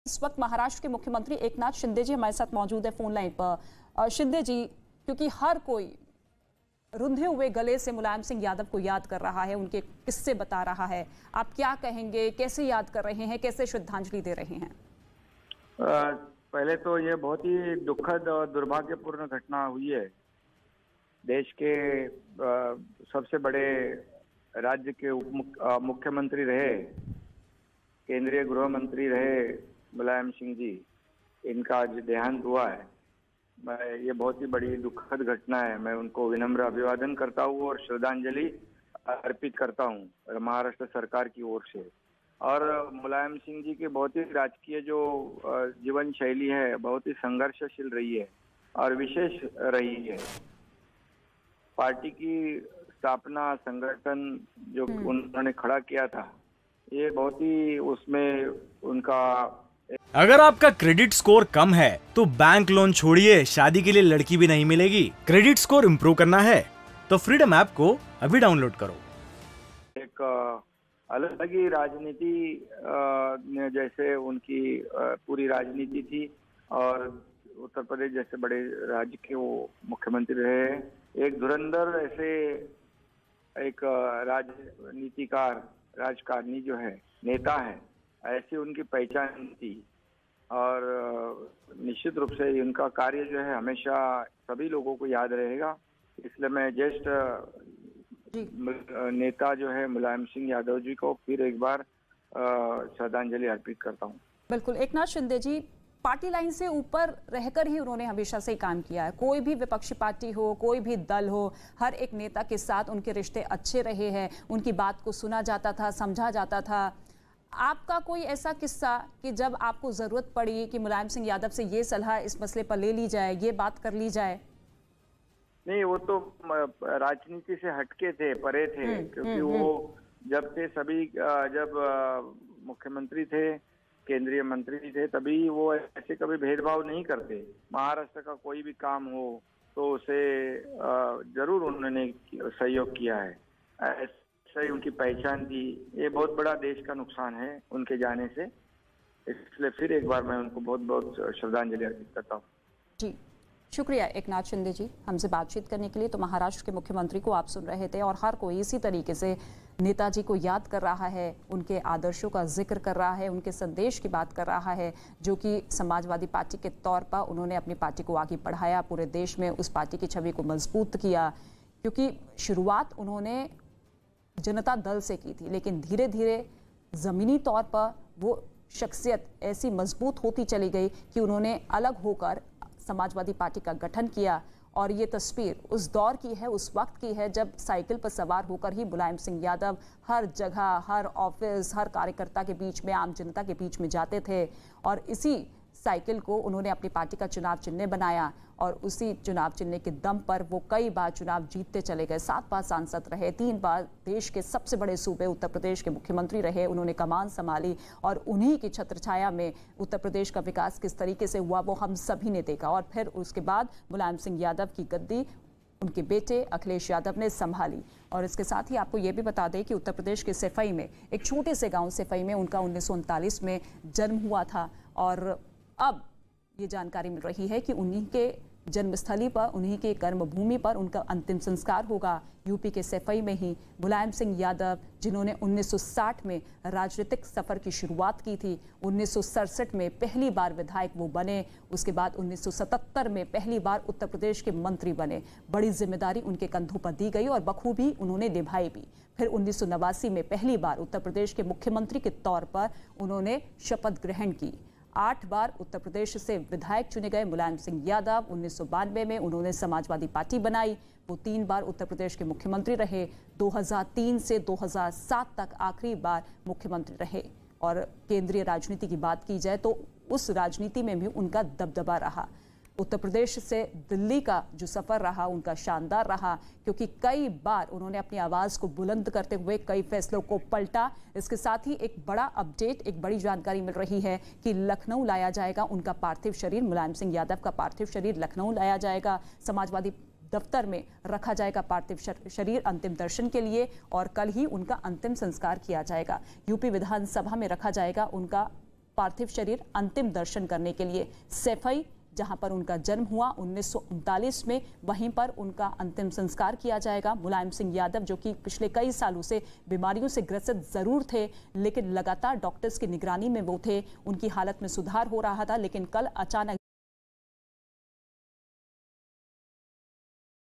इस वक्त महाराष्ट्र के मुख्यमंत्री एकनाथ शिंदे जी हमारे साथ मौजूद है फोन लाइन पर। शिंदे जी, क्योंकि हर कोई रुंधे हुए गले से मुलायम सिंह यादव को याद कर रहा है, उनके किस्से बता रहा है, आप क्या कहेंगे, कैसे याद कर रहे हैं, कैसे श्रद्धांजलि दे रहे हैं? पहले तो ये बहुत ही दुखद और दुर्भाग्यपूर्ण घटना हुई है। देश के सबसे बड़े राज्य के मुख्यमंत्री रहे, केंद्रीय गृह मंत्री रहे मुलायम सिंह जी, इनका आज देहांत हुआ है। ये बहुत ही बड़ी दुखद घटना है। मैं उनको विनम्र अभिवादन करता हूँ और श्रद्धांजलि अर्पित करता हूँ महाराष्ट्र सरकार की ओर से। और मुलायम सिंह जी की बहुत ही राजकीय जो जीवन शैली है, बहुत ही संघर्षशील रही है और विशेष रही है। पार्टी की स्थापना, संगठन जो उन्होंने खड़ा किया था, ये बहुत ही उसमें उनका। अगर आपका क्रेडिट स्कोर कम है तो बैंक लोन छोड़िए, शादी के लिए लड़की भी नहीं मिलेगी। क्रेडिट स्कोर इम्प्रूव करना है तो फ्रीडम ऐप को अभी डाउनलोड करो। एक अलग ही राजनीति जैसे उनकी पूरी राजनीति थी और उत्तर प्रदेश जैसे बड़े राज्य के वो मुख्यमंत्री रहे। एक धुरंधर ऐसे एक राजनीतिकार, राजकारणी जो है, नेता है, ऐसी उनकी पहचान थी। और निश्चित रूप से उनका कार्य जो है हमेशा सभी लोगों को याद रहेगा। इसलिए मैं ज्येष्ठ नेता जो है मुलायम सिंह यादव जी को फिर एक बार श्रद्धांजलि अर्पित करता हूँ। बिल्कुल, एकनाथ शिंदे जी, पार्टी लाइन से ऊपर रहकर ही उन्होंने हमेशा से काम किया है। कोई भी विपक्षी पार्टी हो, कोई भी दल हो, हर एक नेता के साथ उनके रिश्ते अच्छे रहे हैं। उनकी बात को सुना जाता था, समझा जाता था। आपका कोई ऐसा किस्सा कि जब आपको जरूरत पड़ी कि मुलायम सिंह यादव से ये सलाह इस मसले पर ले ली जाए, ये बात कर ली जाए? नहीं, वो तो राजनीति से हटके थे, परे थे, क्योंकि वो जब थे सभी, जब मुख्यमंत्री थे, केंद्रीय मंत्री थे, तभी वो ऐसे कभी भेदभाव नहीं करते। महाराष्ट्र का कोई भी काम हो तो उसे जरूर उन्होंने सहयोग किया है। ऐसा ही उनकी पहचान थी। ये बहुत बड़ा देश का नुकसान है उनके जाने से, इसलिए फिर एक बार मैं उनको बहुत बहुत श्रद्धांजलि अर्पित करता हूँ। जी, शुक्रिया एकनाथ शिंदे जी हमसे बातचीत करने के लिए। तो महाराष्ट्र के मुख्यमंत्री को आप सुन रहे थे और हर कोई इसी तरीके से नेताजी को याद कर रहा है, उनके आदर्शों का जिक्र कर रहा है, उनके संदेश की बात कर रहा है, जो कि समाजवादी पार्टी के तौर पर उन्होंने अपनी पार्टी को आगे बढ़ाया, पूरे देश में उस पार्टी की छवि को मजबूत किया। क्योंकि शुरुआत उन्होंने जनता दल से की थी, लेकिन धीरे धीरे ज़मीनी तौर पर वो शख्सियत ऐसी मजबूत होती चली गई कि उन्होंने अलग होकर समाजवादी पार्टी का गठन किया। और ये तस्वीर उस दौर की है, उस वक्त की है, जब साइकिल पर सवार होकर ही मुलायम सिंह यादव हर जगह, हर ऑफिस, हर कार्यकर्ता के बीच में, आम जनता के बीच में जाते थे। और इसी साइकिल को उन्होंने अपनी पार्टी का चुनाव चिन्ह बनाया और उसी चुनाव चिन्ह के दम पर वो कई बार चुनाव जीतते चले गए। 7 बार सांसद रहे, 3 बार देश के सबसे बड़े सूबे उत्तर प्रदेश के मुख्यमंत्री रहे। उन्होंने कमान संभाली और उन्हीं की छत्रछाया में उत्तर प्रदेश का विकास किस तरीके से हुआ वो हम सभी ने देखा। और फिर उसके बाद मुलायम सिंह यादव की गद्दी उनके बेटे अखिलेश यादव ने संभाली। और इसके साथ ही आपको ये भी बता दें कि उत्तर प्रदेश के सैफई में, एक छोटे से गाँव सैफई में उनका 1939 में जन्म हुआ था। और अब ये जानकारी मिल रही है कि उन्हीं के जन्मस्थली पर, उन्हीं के कर्मभूमि पर उनका अंतिम संस्कार होगा, यूपी के सैफई में ही। मुलायम सिंह यादव, जिन्होंने 1960 में राजनीतिक सफर की शुरुआत की थी, 1967 में पहली बार विधायक वो बने, उसके बाद 1977 में पहली बार उत्तर प्रदेश के मंत्री बने। बड़ी जिम्मेदारी उनके कंधों पर दी गई और बखूबी उन्होंने निभाई भी। फिर 1989 में पहली बार उत्तर प्रदेश के मुख्यमंत्री के तौर पर उन्होंने शपथ ग्रहण की। 8 बार उत्तर प्रदेश से विधायक चुने गए मुलायम सिंह यादव। 1992 में उन्होंने समाजवादी पार्टी बनाई। वो 3 बार उत्तर प्रदेश के मुख्यमंत्री रहे। 2003 से 2007 तक आखिरी बार मुख्यमंत्री रहे। और केंद्रीय राजनीति की बात की जाए तो उस राजनीति में भी उनका दबदबा रहा। उत्तर प्रदेश से दिल्ली का जो सफर रहा उनका शानदार रहा, क्योंकि कई बार उन्होंने अपनी आवाज को बुलंद करते हुए कई फैसलों को पलटा। इसके साथ ही एक बड़ा अपडेट, एक बड़ी जानकारी मिल रही है कि लखनऊ लाया जाएगा उनका पार्थिव शरीर। मुलायम सिंह यादव का पार्थिव शरीर लखनऊ लाया जाएगा, समाजवादी दफ्तर में रखा जाएगा पार्थिव शरीर अंतिम दर्शन के लिए, और कल ही उनका अंतिम संस्कार किया जाएगा। यूपी विधानसभा में रखा जाएगा उनका पार्थिव शरीर अंतिम दर्शन करने के लिए। सैफई जहां पर उनका जन्म हुआ 1939 में, वहीं पर उनका अंतिम संस्कार किया जाएगा। मुलायम सिंह यादव जो कि पिछले कई सालों से बीमारियों से ग्रसित जरूर थे, लेकिन लगातार डॉक्टर्स की निगरानी में वो थे, उनकी हालत में सुधार हो रहा था, लेकिन कल अचानक